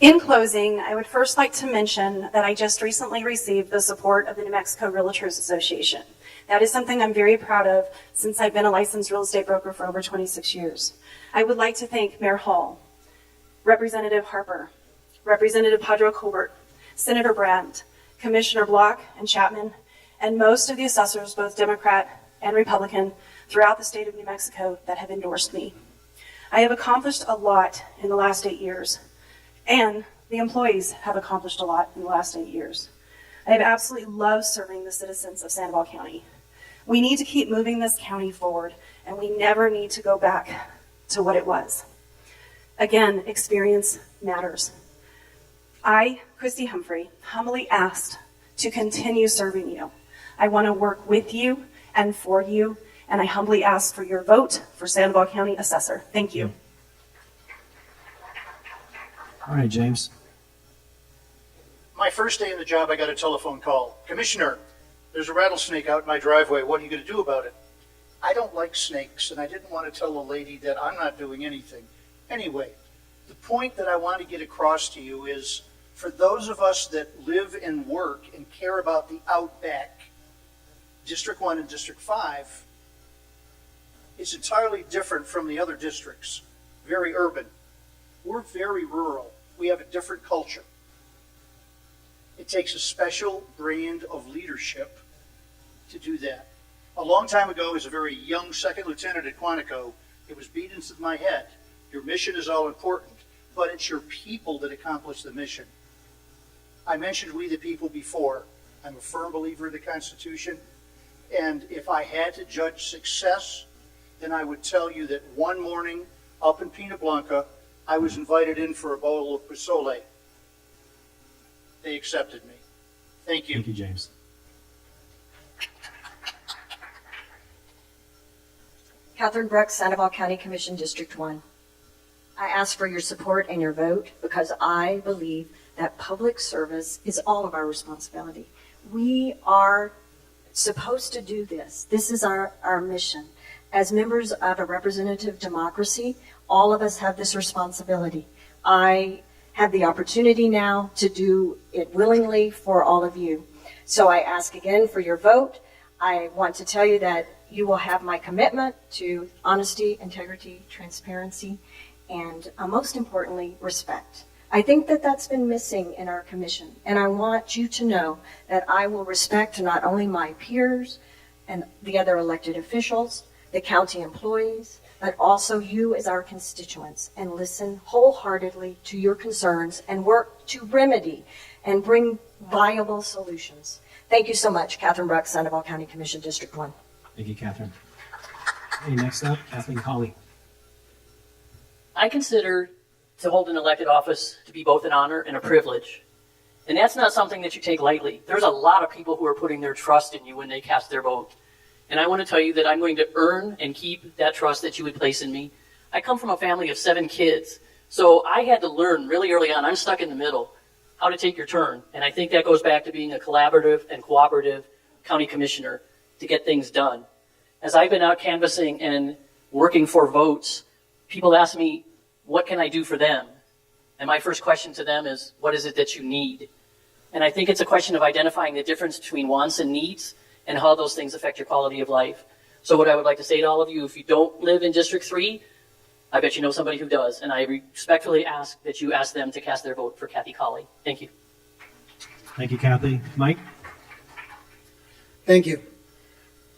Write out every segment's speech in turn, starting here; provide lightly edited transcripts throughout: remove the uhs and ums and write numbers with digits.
In closing, I would first like to mention that I just recently received the support of the New Mexico Realtors Association. That is something I'm very proud of since I've been a licensed real estate broker for over 26 years. I would like to thank Mayor Hall, Representative Harper, Representative Padro Colbert, Senator Brandt, Commissioner Block and Chapman, and most of the assessors, both Democrat and Republican, throughout the state of New Mexico that have endorsed me. I have accomplished a lot in the last 8 years, and the employees have accomplished a lot in the last 8 years. I have absolutely loved serving the citizens of Sandoval County. We need to keep moving this county forward, and we never need to go back to what it was. Again, experience matters. I, Christy Humphrey, humbly asked to continue serving you. I want to work with you and for you, and I humbly ask for your vote for Sandoval County Assessor. Thank you. All right, James. My first day in the job, I got a telephone call. Commissioner, there's a rattlesnake out in my driveway. What are you going to do about it? I don't like snakes, and I didn't want to tell a lady that I'm not doing anything. Anyway, the point that I want to get across to you is, for those of us that live and work and care about the outback, District 1 and District 5, it's entirely different from the other districts. Very urban. We're very rural. We have a different culture. It takes a special brand of leadership to do that. A long time ago, as a very young second lieutenant at Quantico, it was beat into my head. Your mission is all important, but it's your people that accomplish the mission. I mentioned we the people before. I'm a firm believer in the Constitution, and if I had to judge success, then I would tell you that one morning up in Pina Blanca, I was invited in for a bowl of pozole. They accepted me. Thank you. Thank you, James. Catherine Brooks, Sandoval County Commission, District 1. I ask for your support and your vote because I believe that public service is all of our responsibility. We are supposed to do this. This is our mission. As members of a representative democracy, all of us have this responsibility. I have the opportunity now to do it willingly for all of you. So I ask again for your vote. I want to tell you that you will have my commitment to honesty, integrity, transparency, and most importantly, respect. I think that that's been missing in our commission, and I want you to know that I will respect not only my peers and the other elected officials, the county employees, but also you as our constituents, and listen wholeheartedly to your concerns and work to remedy and bring viable solutions. Thank you so much. Catherine Brooks, Sandoval County Commission, District 1. Thank you, Catherine. Okay, next up, Kathleen Colley. I consider to hold an elected office to be both an honor and a privilege. And that's not something that you take lightly. There's a lot of people who are putting their trust in you when they cast their vote. And I want to tell you that I'm going to earn and keep that trust that you would place in me. I come from a family of 7 kids, so I had to learn really early on, I'm stuck in the middle, how to take your turn. And I think that goes back to being a collaborative and cooperative county commissioner to get things done. As I've been out canvassing and working for votes, people ask me, what can I do for them? And my first question to them is, what is it that you need? And I think it's a question of identifying the difference between wants and needs and how those things affect your quality of life. So what I would like to say to all of you, if you don't live in District 3, I bet you know somebody who does. And I respectfully ask that you ask them to cast their vote for Kathy Colley. Thank you. Thank you, Kathy. Mike? Thank you.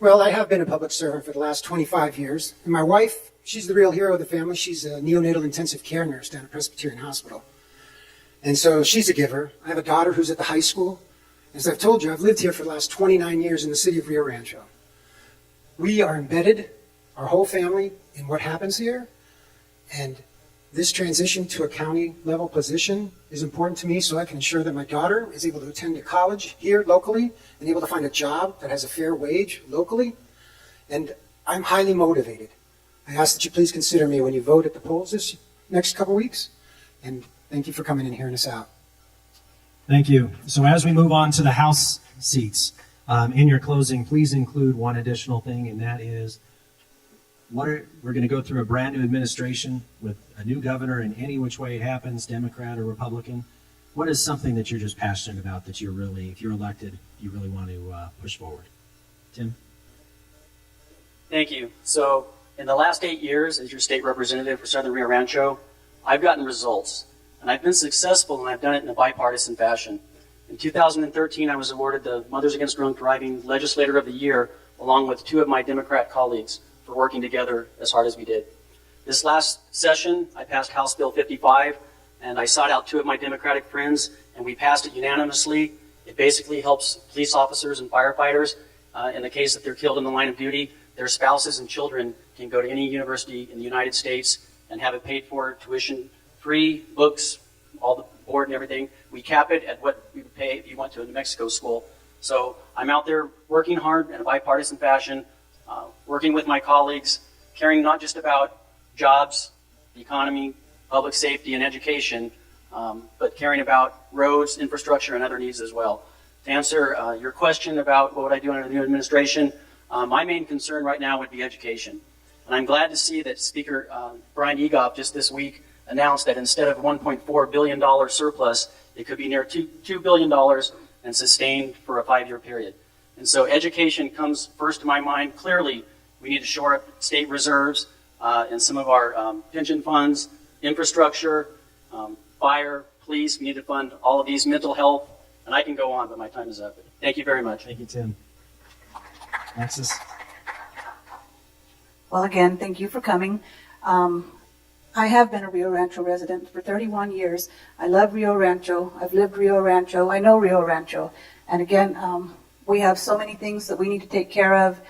Well, I have been a public servant for the last 25 years. And my wife, she's the real hero of the family. She's a neonatal intensive care nurse down at Presbyterian Hospital. And so she's a giver. I have a daughter who's at the high school. As I've told you, I've lived here for the last 29 years in the city of Rio Rancho. We are embedded, our whole family, in what happens here. And this transition to a county level position is important to me so I can ensure that my daughter is able to attend a college here locally and able to find a job that has a fair wage locally. And I'm highly motivated. I ask that you please consider me when you vote at the polls this next couple weeks. And thank you for coming and hearing us out. Thank you. So as we move on to the House seats, in your closing, please include one additional thing, and that is We're going to go through a brand new administration with a new governor in any which way it happens, Democrat or Republican. What is something that you're just passionate about that you're really, if you're elected, you really want to push forward? Tim? Thank you. So in the last 8 years as your state representative for Southern Rio Rancho, I've gotten results. And I've been successful, and I've done it in a bipartisan fashion. In 2013, I was awarded the Mothers Against Drunk Driving Legislator of the Year, along with 2 of my Democrat colleagues, for working together as hard as we did. This last session, I passed House Bill 55, and I sought out 2 of my Democratic friends, and we passed it unanimously. It basically helps police officers and firefighters, in the case that they're killed in the line of duty, their spouses and children can go to any university in the United States and have it paid for, tuition free, books, all the board and everything. We cap it at what we would pay if you went to a New Mexico school. So I'm out there working hard in a bipartisan fashion, working with my colleagues, caring not just about jobs, the economy, public safety, and education, but caring about roads, infrastructure, and other needs as well. To answer your question about what would I do under the new administration, my main concern right now would be education. And I'm glad to see that Speaker Brian Egoff just this week announced that instead of $1.4 billion surplus, it could be near $2 billion and sustained for a 5-year period. And so education comes first to my mind. Clearly, we need to shore up state reserves and some of our pension funds, infrastructure, fire, police. We need to fund all of these, mental health, and I can go on, but my time is up. Thank you very much. Thank you, Tim. Alexis? Well, again, thank you for coming. I have been a Rio Rancho resident for 31 years. I love Rio Rancho. I've lived Rio Rancho. I know Rio Rancho. And again, we have so many things that we need to take care of.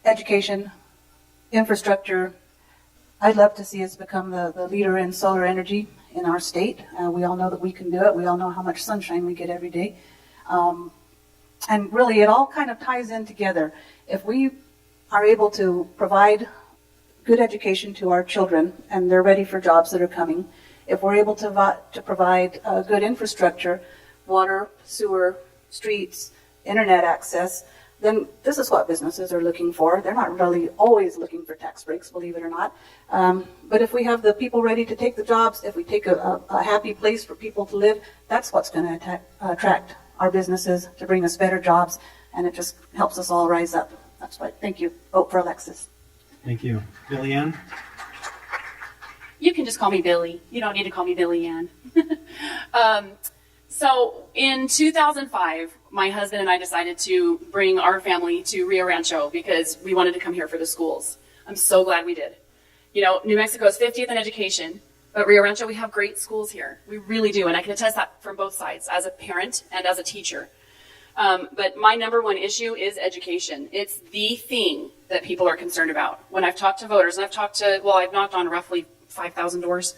Education, infrastructure. I'd love to see us become the leader in solar energy in our state. We all know that we can do it. We all know how much sunshine we get every day. And really, it all kind of ties in together. If we are able to provide good education to our children and they're ready for jobs that are coming, if we're able to provide good infrastructure, water, sewer, streets, internet access, then this is what businesses are looking for. They're not really always looking for tax breaks, believe it or not. But if we have the people ready to take the jobs, if we take a happy place for people to live, that's what's going to attract our businesses to bring us better jobs, and it just helps us all rise up. That's right. Thank you. Vote for Alexis. Thank you. Billy Ann? You can just call me Billy. You don't need to call me Billy Ann. So in 2005, my husband and I decided to bring our family to Rio Rancho because we wanted to come here for the schools. I'm so glad we did. You know, New Mexico is 50th in education, but Rio Rancho, we have great schools here. We really do, and I can attest that from both sides, as a parent and as a teacher. But my number one issue is education. It's the thing that people are concerned about. When I've talked to voters, and I've knocked on roughly 5,000 doors,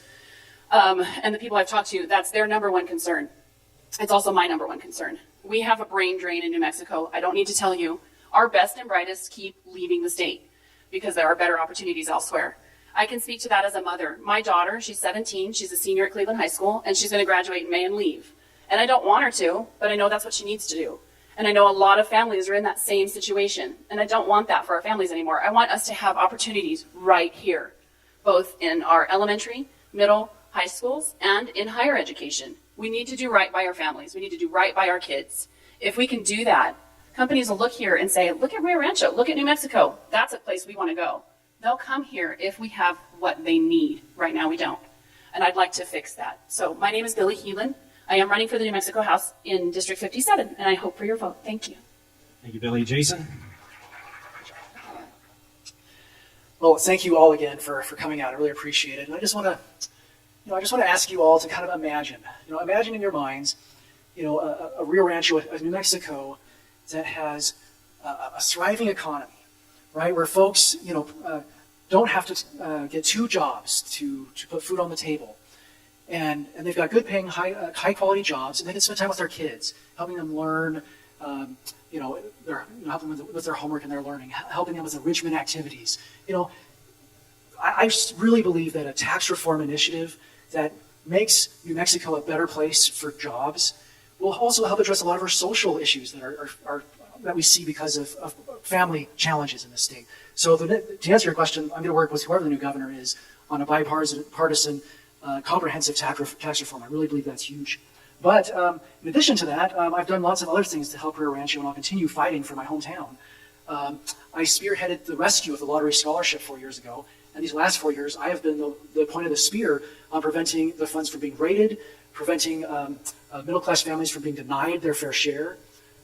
and the people I've talked to, that's their number one concern. It's also my number one concern. We have a brain drain in New Mexico. I don't need to tell you. Our best and brightest keep leaving the state because there are better opportunities elsewhere. I can speak to that as a mother. My daughter, she's 17, she's a senior at Cleveland High School, and she's going to graduate in May and leave. And I don't want her to, but I know that's what she needs to do. And I know a lot of families are in that same situation, and I don't want that for our families anymore. I want us to have opportunities right here, both in our elementary, middle, high schools, and in higher education. We need to do right by our families. We need to do right by our kids. If we can do that, companies will look here and say, look at Rio Rancho, look at New Mexico. That's a place we want to go. They'll come here if we have what they need. Right now we don't. And I'd like to fix that. So my name is Billy Heelan. I am running for the New Mexico House in District 57, and I hope for your vote. Thank you. Thank you, Billy. Jason? Well, thank you all again for coming out. I really appreciate it. And I just want to ask you all to kind of imagine in your minds, a Rio Rancho, a New Mexico that has a thriving economy, right? Where folks, don't have to get 2 jobs to put food on the table. And they've got good paying, high quality jobs, and they can spend time with their kids, helping them learn, helping them with their homework and their learning, helping them with enrichment activities. I really believe that a tax reform initiative that makes New Mexico a better place for jobs will also help address a lot of our social issues that are that we see because of family challenges in the state. So to answer your question, I'm going to work with whoever the new governor is on a bipartisan comprehensive tax reform. I really believe that's huge. But in addition to that, I've done lots of other things to help Rio Rancho, and I'll continue fighting for my hometown. I spearheaded the rescue of the lottery scholarship 4 years ago, and these last 4 years, I have been the point of the spear on preventing the funds from being raided, preventing middle-class families from being denied their fair share.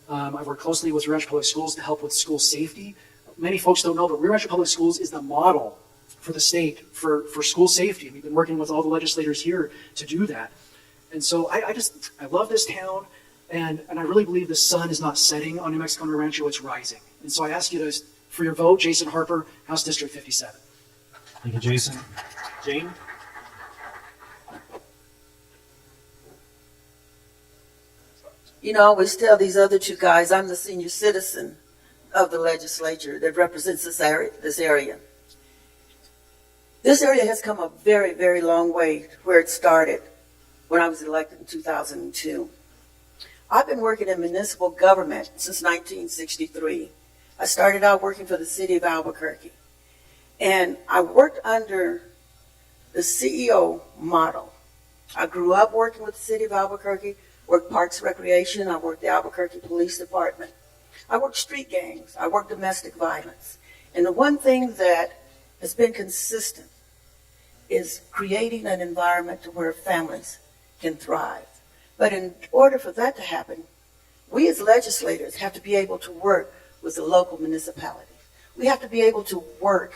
I've worked closely with Rio Rancho Public Schools to help with school safety. Many folks don't know, but Rio Rancho Public Schools is the model for the state for school safety. We've been working with all the legislators here to do that. And so I love this town, and I really believe the sun is not setting on New Mexico and Rio Rancho, it's rising. And so I ask you for your vote, Jason Harper, House District 57. Thank you, Jason. Jane? You know, I always tell these other two guys, I'm the senior citizen of the legislature that represents this area. This area has come a very, very long way where it started when I was elected in 2002. I've been working in municipal government since 1963. I started out working for the city of Albuquerque. And I worked under the CEO model. I grew up working with the city of Albuquerque, worked Parks Recreation, I worked the Albuquerque Police Department. I worked street gangs, I worked domestic violence. And the one thing that has been consistent is creating an environment to where families can thrive. But in order for that to happen, we as legislators have to be able to work with the local municipalities. We have to be able to work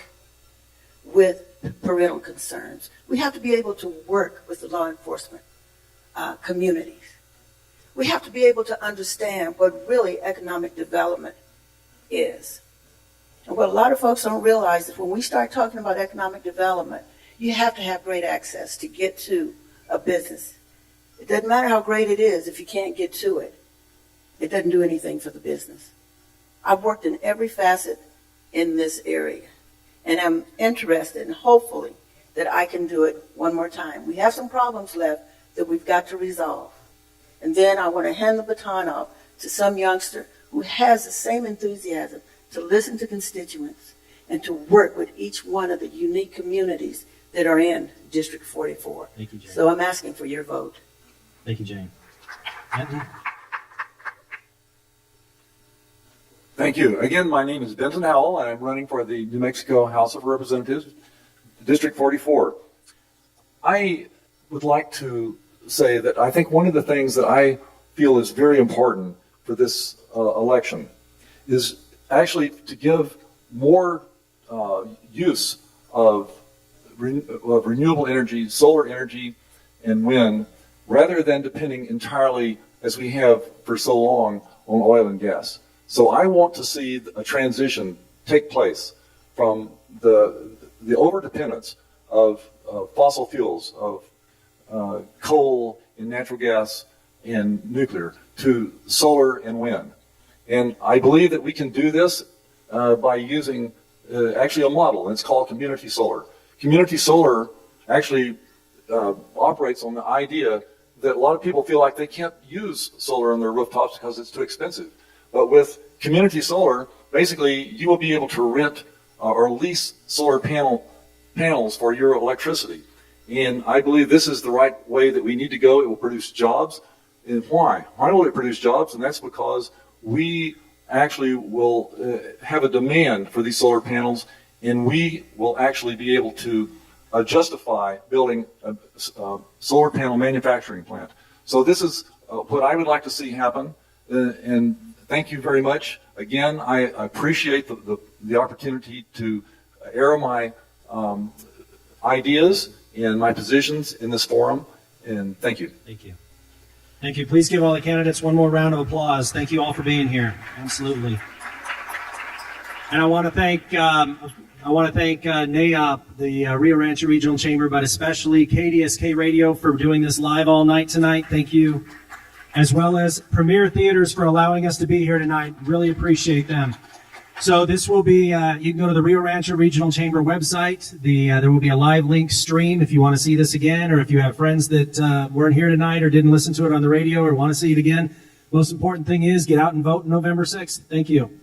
with parental concerns. We have to be able to work with the law enforcement communities. We have to be able to understand what really economic development is. And what a lot of folks don't realize is when we start talking about economic development, you have to have great access to get to a business. It doesn't matter how great it is if you can't get to it. It doesn't do anything for the business. I've worked in every facet in this area, and I'm interested and hopefully that I can do it one more time. We have some problems left that we've got to resolve. And then I want to hand the baton off to some youngster who has the same enthusiasm to listen to constituents and to work with each one of the unique communities that are in District 44. Thank you, Jane. So I'm asking for your vote. Thank you, Jane. Benton? Thank you. Again, my name is Benton Howell, and I'm running for the New Mexico House of Representatives, District 44. I would like to say that I think one of the things that I feel is very important for this election is actually to give more use of renewable energy, solar energy, and wind, rather than depending entirely, as we have for so long, on oil and gas. So I want to see a transition take place from the overdependence of fossil fuels, of coal and natural gas and nuclear, to solar and wind. And I believe that we can do this by using actually a model, and it's called community solar. Community solar actually operates on the idea that a lot of people feel like they can't use solar on their rooftops because it's too expensive. But with community solar, basically you will be able to rent or lease solar panels for your electricity. And I believe this is the right way that we need to go. It will produce jobs. And why? Why will it produce jobs? And that's because we actually will have a demand for these solar panels, and we will actually be able to justify building a solar panel manufacturing plant. So this is what I would like to see happen. And thank you very much. Again, I appreciate the opportunity to air my ideas and my positions in this forum, and thank you. Thank you. Thank you. Please give all the candidates one more round of applause. Thank you all for being here. Absolutely. And I want to thank NAOP, the Rio Rancho Regional Chamber, but especially KDSK Radio for doing this live all night tonight. Thank you. As well as Premier Theaters for allowing us to be here tonight. Really appreciate them. So this will be, you can go to the Rio Rancho Regional Chamber website. There will be a live link stream if you want to see this again, or if you have friends that weren't here tonight or didn't listen to it on the radio or want to see it again. Most important thing is get out and vote November 6th. Thank you.